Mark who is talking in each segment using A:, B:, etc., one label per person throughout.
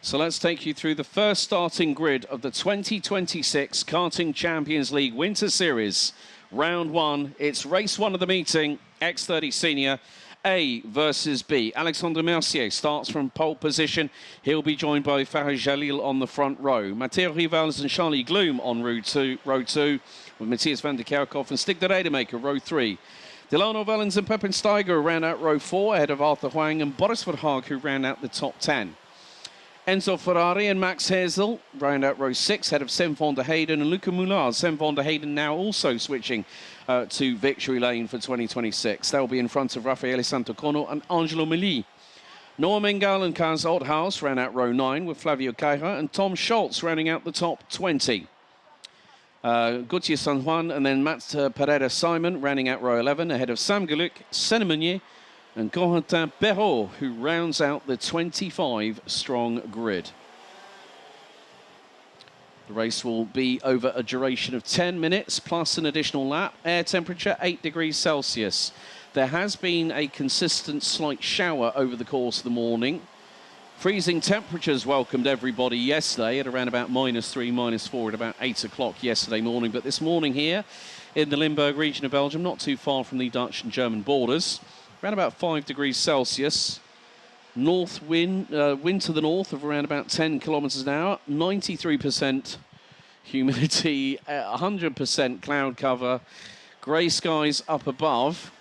A: So let's take you through the first starting grid of the 2026 Karting Champions League Winter Series. Round one, it's race one of the meeting, X30 Senior, A versus B. Alexandre Mercier starts from pole position. He'll be joined by Farid Jalil on the front row. Matteo Rivals and Charlie Gloom on row two, with Matthias van der Kerkhoff and Stig de Rademacher, row 3. Delano Wellens and Pepin Steiger round out row 4 ahead of Arthur Huang and Boris Verhaag, who round out the top 10. Enzo Ferrari and Max Hazel round out row 6 ahead of Sam van der Heyden and Luca Moulard. Sam van der Heyden now also switching to victory lane for 2026. They'll be in front of Raffaele Santocono and Angelo Meli. Noah Mengal and Kaz Oldhouse round out row 9 with Flavio Caira and Tom Schultz rounding out the top 20. Gauthier San Juan and then Matt Pereira Simon rounding out row 11 ahead of Sam Gulick, Senna Meunier and Corentin Perrault, who rounds out the 25-strong grid. The race will be over a duration of 10 minutes plus an additional lap. Air temperature 8 degrees Celsius. There has been a consistent slight shower over the course of the morning. Freezing temperatures welcomed everybody yesterday at around about -3, -4 at about 8 o'clock yesterday morning. But this morning here in the Limburg region of Belgium, not too far from the Dutch and German borders, around about 5 degrees Celsius. North wind to the north of around about 10 kilometers an hour. 93% humidity, 100% cloud cover. Grey skies up above.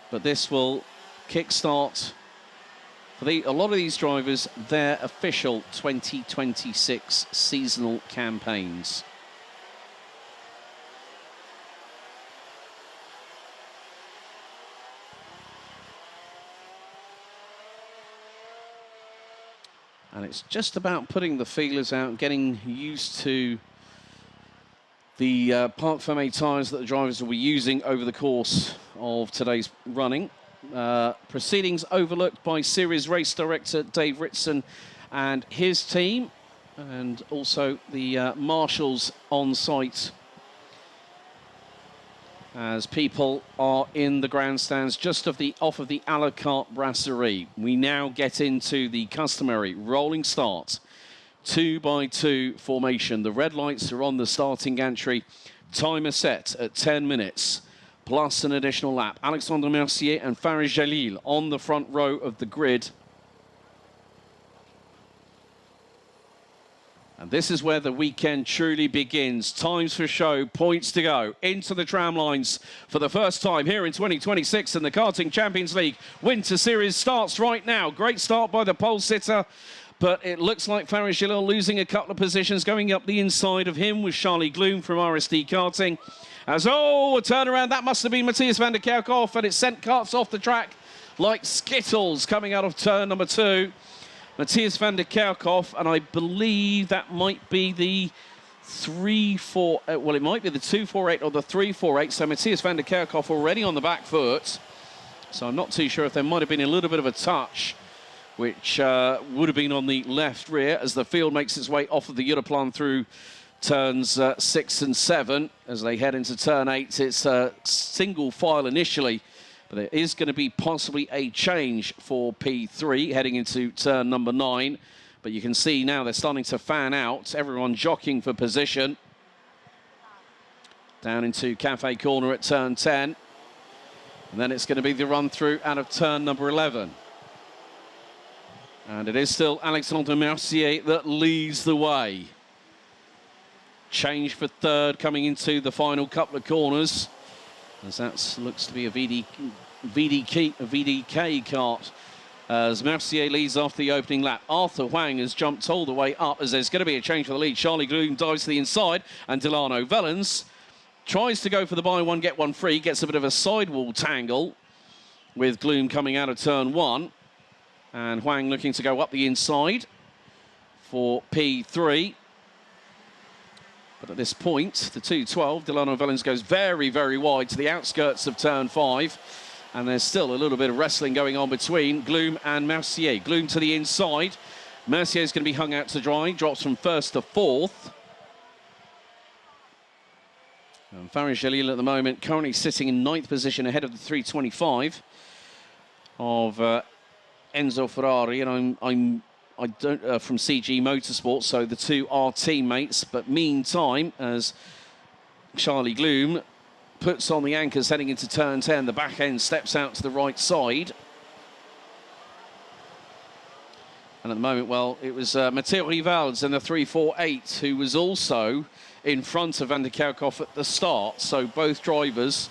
A: But this will kickstart for a lot of these drivers their official 2026 seasonal campaigns. And it's just about putting the feelers out, getting used to the Parc Fermé tyres that the drivers will be using over the course of today's running. Proceedings overlooked by series race director Dave Ritson and his team, and also the marshals on site as people are in the grandstands just off of the a la carte brasserie. We now get into the customary rolling start, 2x2 formation. The red lights are on the starting gantry. Timer set at 10 minutes, plus an additional lap. Alexandre Mercier and Farid Jalil on the front row of the grid. And this is where the weekend truly begins. Times for show, points to go. Into the tram lines for the first time here in 2026 in the Karting Champions League Winter Series starts right now. Great start by the pole sitter, but it looks like Farid Jalil losing a couple of positions. Going up the inside of him with Charlie Gloom from RSD Karting. A turnaround. That must have been Matthias van der Kerkhoff, and it sent karts off the track like Skittles coming out of turn number 2. Matthias van der Kerkhoff, and I believe that might be the 3-4, well, it might be the 248 or the 348. So Matthias van der Kerkhoff already on the back foot. So I'm not too sure if there might have been a little bit of a touch, which would have been on the left rear as the field makes its way off of the Europlan through turns 6 and 7. As they head into turn 8, it's a single file initially. But there is going to be possibly a change for P3 heading into turn number 9. But you can see now they're starting to fan out. Everyone jockeying for position. Down into Cafe Corner at turn 10. And then it's going to be the run through out of turn number 11. And it is still Alexandre Mercier that leads the way. Change for third coming into the final couple of corners, as that looks to be a VDK kart, as Mercier leads off the opening lap. Arthur Huang has jumped all the way up as there's going to be a change for the lead. Charlie Gloom dives to the inside, and Delano Wellens tries to go for the buy one, get one free, gets a bit of a sidewall tangle with Gloom coming out of turn 1, and Huang looking to go up the inside for P3. But at this point, the 212, Delano Wellens goes very, very wide to the outskirts of turn 5. And there's still a little bit of wrestling going on between Gloom and Mercier. Gloom to the inside. Mercier is going to be hung out to dry. Drops from 1st to 4th. And Farid Jalil at the moment currently sitting in 9th position ahead of the 325. of Enzo Ferrari, and I don't from CG Motorsport, so the two are teammates. But meantime, as Charlie Gloom puts on the anchors heading into turn 10, the back end steps out to the right side. And at the moment, well, it was Matteo Rivals in the 348 who was also in front of Van der Kerkhoff at the start. So both drivers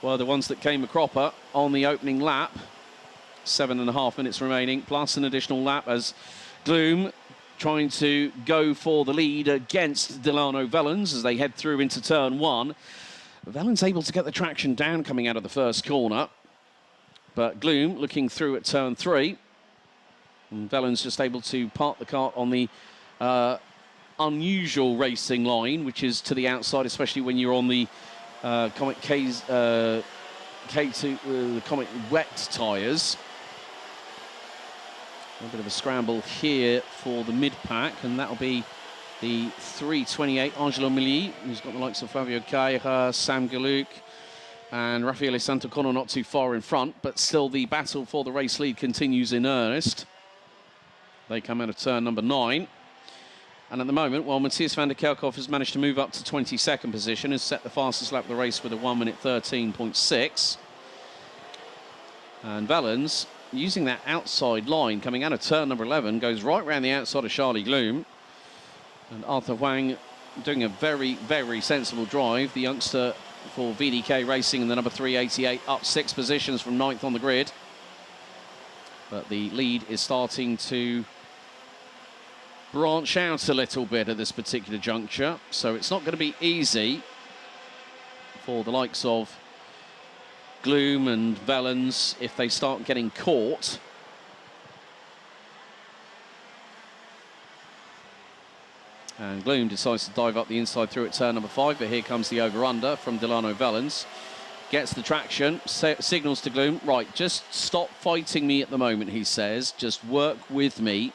A: were the ones that came a cropper on the opening lap. 7.5 minutes remaining, plus an additional lap as Gloom trying to go for the lead against Delano Vellens as they head through into turn 1. Vellens able to get the traction down coming out of the first corner, but Gloom looking through at turn 3. And Vellens just able to park the kart on the unusual racing line, which is to the outside, especially when you're on the Comet K2 the Comet wet tyres. A bit of a scramble here for the mid-pack, and that'll be the 328 Angelo Milli, who's got the likes of Flavio Caira, Sam Galuk, and Raffaele Santocono not too far in front, but still the battle for the race lead continues in earnest. They come out of turn number 9. And at the moment, while Matthias van der Kerkhoff has managed to move up to 22nd position, has set the fastest lap of the race with a 1 minute 13.6. And Vellens, using that outside line, coming out of turn number 11, goes right round the outside of Charlie Gloom. And Arthur Wang doing a very, very sensible drive. The youngster for VDK Racing in the number 388, up 6 positions from 9th on the grid. But the lead is starting to branch out a little bit at this particular juncture. So it's not going to be easy for the likes of Gloom and Vellens if they start getting caught. And Gloom decides to dive up the inside through at turn number 5, but here comes the over-under from Delano Vellens. Gets the traction, signals to Gloom, right, just stop fighting me at the moment, he says. Just work with me.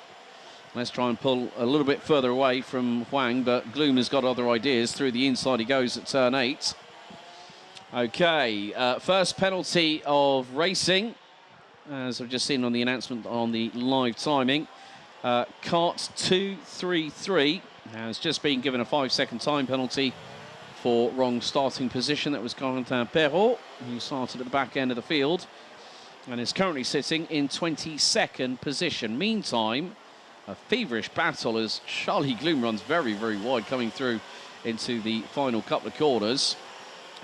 A: Let's try and pull a little bit further away from Huang, but Gloom has got other ideas. Through the inside he goes at turn 8. Okay, first penalty of racing, as I've just seen on the announcement on the live timing. Kart 233 has just been given a 5-second time penalty for wrong starting position. That was Corentin Perrault, who started at the back end of the field and is currently sitting in 22nd position. Meantime, a feverish battle as Charlie Gloom runs very, very wide coming through into the final couple of corners.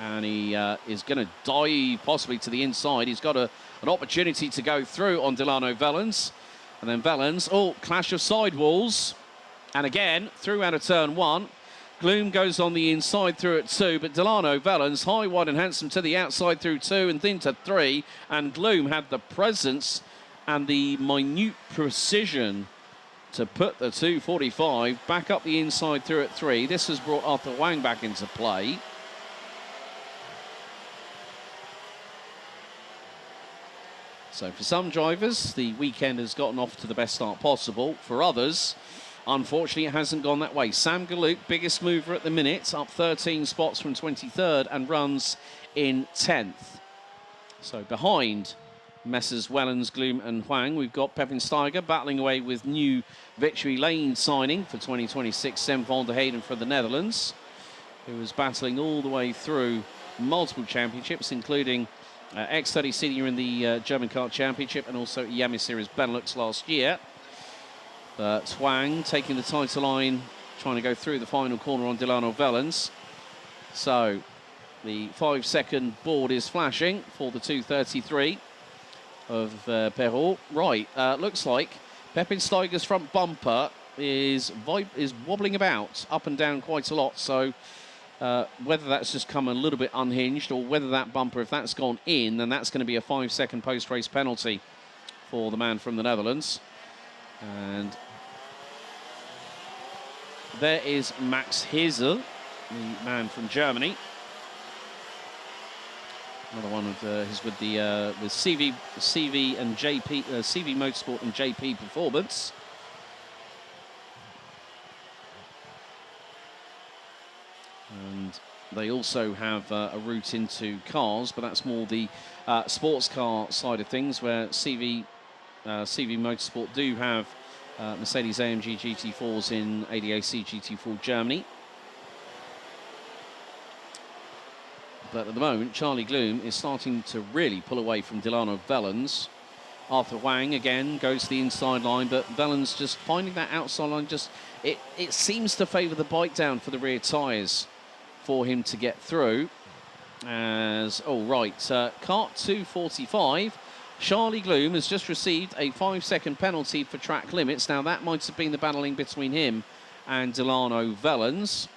A: And he is going to dive possibly to the inside. He's got an opportunity to go through on Delano Vellens. And then Vellens, clash of sidewalls. And again, through out of turn 1. Gloom goes on the inside through at 2, but Delano Vellens, high, wide and handsome to the outside through 2 and then to 3. And Gloom had the presence and the minute precision to put the 245 back up the inside through at 3. This has brought Arthur Wang back into play. So for some drivers, the weekend has gotten off to the best start possible. For others, unfortunately, it hasn't gone that way. Sam Galuk, biggest mover at the minute, up 13 spots from 23rd and runs in 10th. So behind Messrs Wellens, Gloom and Huang, we've got Pepin Steiger battling away with new victory lane signing for 2026, Sam van der Hayden from the Netherlands, who was battling all the way through multiple championships, including X30 Senior in the German Kart Championship and also Yami Series Benelux last year. But Huang taking the title line, trying to go through the final corner on Delano Vellens. So the 5-second board is flashing for the 233 of Perrault. Right, looks like Pepin Steiger's front bumper is wobbling about up and down quite a lot. So whether that's just come a little bit unhinged or whether that bumper, if that's gone in, then that's going to be a 5-second post-race penalty for the man from the Netherlands. And there is Max Hirsel, the man from Germany. Another one of his with CV and JP, CV Motorsport and JP Performance. And They also have a route into cars, but that's more the sports car side of things, where CV Motorsport do have Mercedes AMG GT4s in ADAC GT4 Germany. But at the moment, Charlie Gloom is starting to really pull away from Delano Vellens. Arthur Wang again goes to the inside line, but Vellens just finding that outside line, it seems to favour the bite down for the rear tyres for him to get through. As, kart 245, Charlie Gloom has just received a 5-second penalty for track limits. Now that might have been the battling between him and Delano Vellens.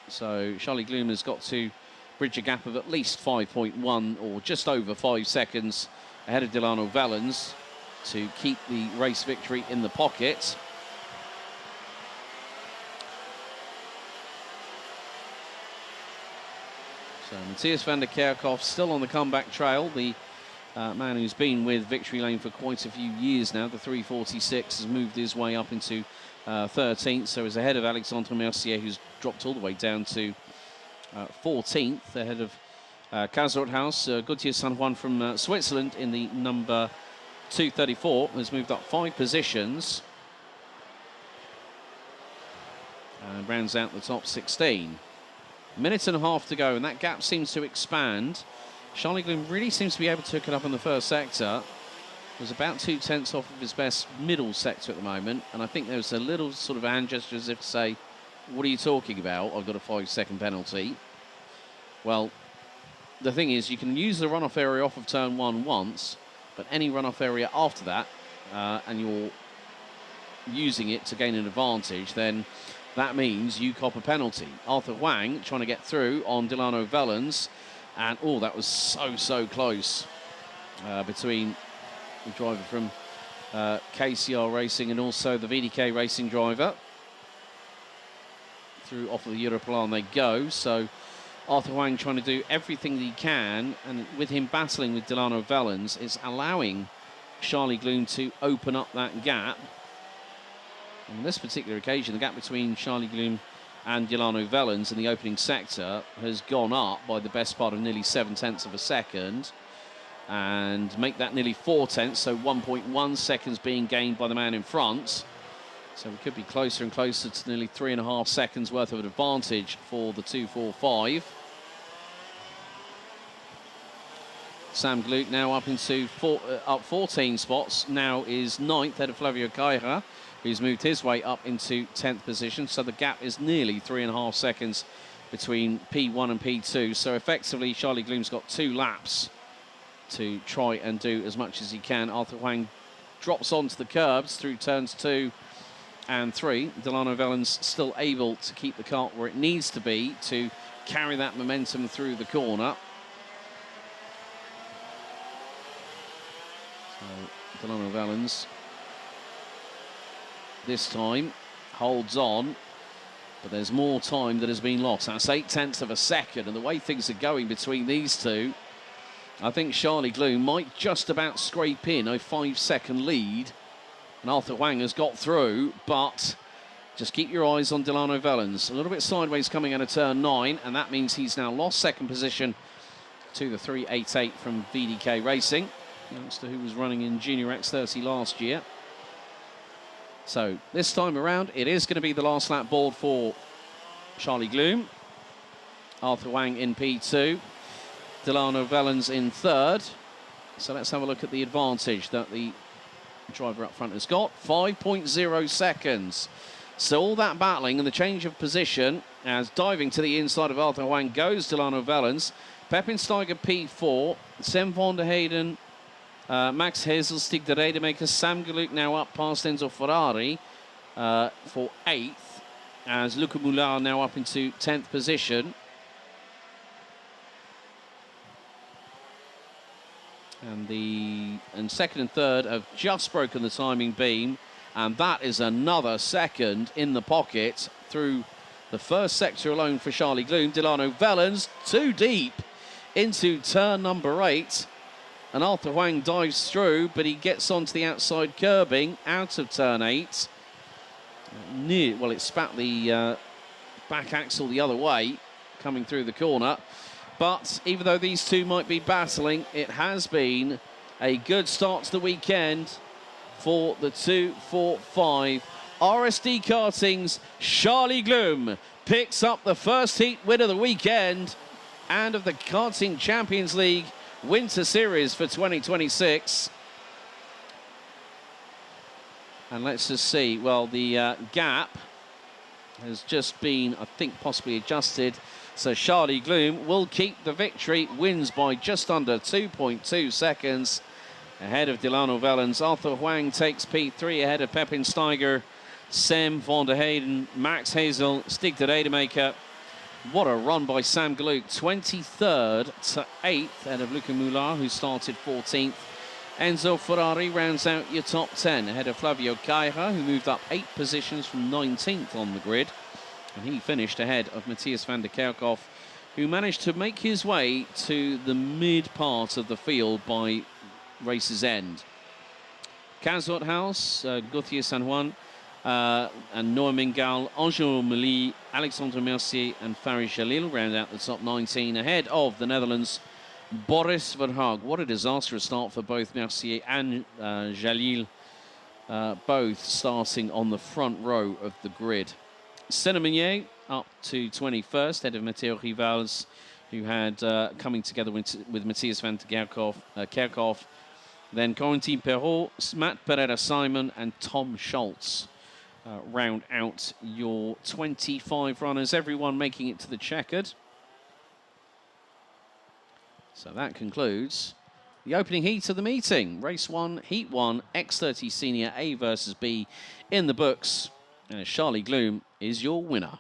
A: So Charlie Gloom has got to bridge a gap of at least 5.1 or just over 5 seconds ahead of Delano Vellens to keep the race victory in the pocket. So Matthias van der Kerkhoff still on the comeback trail. The man who's been with Victory Lane for quite a few years now. The 346 has moved his way up into 13th, so is ahead of Alexandre Mercier, who's dropped all the way down to 14th, ahead of Kazorthaus. Gauthier San Juan from Switzerland in the number 234 has moved up 5 positions and rounds out the top 16. Minute and a half to go, and that gap seems to expand. Charlie Gloom really seems to be able to hook it up in the first sector. Was about 2 tenths off of his best middle sector at the moment, and I think there was a little sort of hand gesture as if to say, what are you talking about? I've got a 5-second penalty. Well, the thing is, you can use the runoff area off of turn 1 once, but any runoff area after that, and you're using it to gain an advantage, then that means you cop a penalty. Arthur Wang trying to get through on Delano Vellens, and that was so close between the driver from KCR Racing and also the VDK Racing driver. Through off of the Europlan they go, so Arthur Wang trying to do everything that he can, and with him battling with Delano Vellens, it's allowing Charlie Gloom to open up that gap. On this particular occasion, the gap between Charlie Gloom and Delano Vellens in the opening sector has gone up by the best part of nearly 7 tenths of a second, and make that nearly 4 tenths, so 1.1 seconds being gained by the man in front. So we could be closer and closer to nearly 3.5 seconds worth of an advantage for the 245. Sam Gluck now up into up 14 spots, now is 9th, ahead of Flavio Caira, who's moved his way up into 10th position. So the gap is nearly 3.5 seconds between P1 and P2. So effectively, Charlie Gloom's got 2 laps to try and do as much as he can. Arthur Wang drops onto the curbs through turns 2 and 3. Delano Vellens still able to keep the kart where it needs to be to carry that momentum through the corner. So Delano Vellens this time holds on, but there's more time that has been lost. That's 8 tenths of a second, and the way things are going between these two, I think Charlie Gloom might just about scrape in a 5-second lead. And Arthur Wang has got through, but just keep your eyes on Delano Vellens. A little bit sideways coming out of turn 9, and that means he's now lost 2nd position to the 388 from VDK Racing, youngster who was running in Junior X30 last year. So this time around, it is going to be the last lap board for Charlie Gloom. Arthur Wang in P2, Delano Vellens in 3rd. So let's have a look at the advantage that the driver up front has got. 5.0 seconds. So all that battling and the change of position as diving to the inside of Arthur Wang goes Delano Vellens. Pepin Steiger P4, Sam van der Heyden, Max Hazelstig, the Rademaker, Sam Gluck now up past Enzo Ferrari for 8th, as Luca Moulin now up into 10th position. And 2nd and 3rd have just broken the timing beam, and that is another second in the pocket through the first sector alone for Charlie Gloom. Delano Vellens too deep into turn number 8, and Arthur Wang dives through, but he gets onto the outside curbing out of turn 8. It spat the back axle the other way. coming through the corner. But even though these two might be battling, it has been a good start to the weekend for the 2-4-5. RSD Karting's Charlie Gloom picks up the first heat win of the weekend and of the Karting Champions League Winter Series for 2026. And let's just see, well, the gap has just been, I think, possibly adjusted. So Charlie Gloom will keep the victory, wins by just under 2.2 seconds ahead of Delano Vellens. Arthur Huang takes P3 ahead of Pepin Steiger, Sem van der Heyden, Max Hazel, Stig de Rademaker. What a run by Sam Galuk, 23rd to 8th ahead of Luca Mular, who started 14th. Enzo Ferrari rounds out your top 10 ahead of Flavio Caira, who moved up 8 positions from 19th on the grid. And he finished ahead of Matthias van der Kerkhoff, who managed to make his way to the mid part of the field by race's end. Kazot House, Gauthier San Juan, and Noah Mingal, Angelo Meli, Alexandre Mercier and Farid Jalil round out the top 19 ahead of the Netherlands' Boris Verhaag. What a disastrous start for both Mercier and Jalil, both starting on the front row of the grid. Senemanier up to 21st, head of Matteo Rivals, who had coming together with Matthias van der Kerkhoff. Then Corentin Perrault, Matt Pereira-Simon and Tom Schultz round out your 25 runners, everyone making it to the checkered. So that concludes the opening heat of the meeting. Race 1, Heat 1, X30 Senior A versus B in the books. And Charlie Gloom is your winner.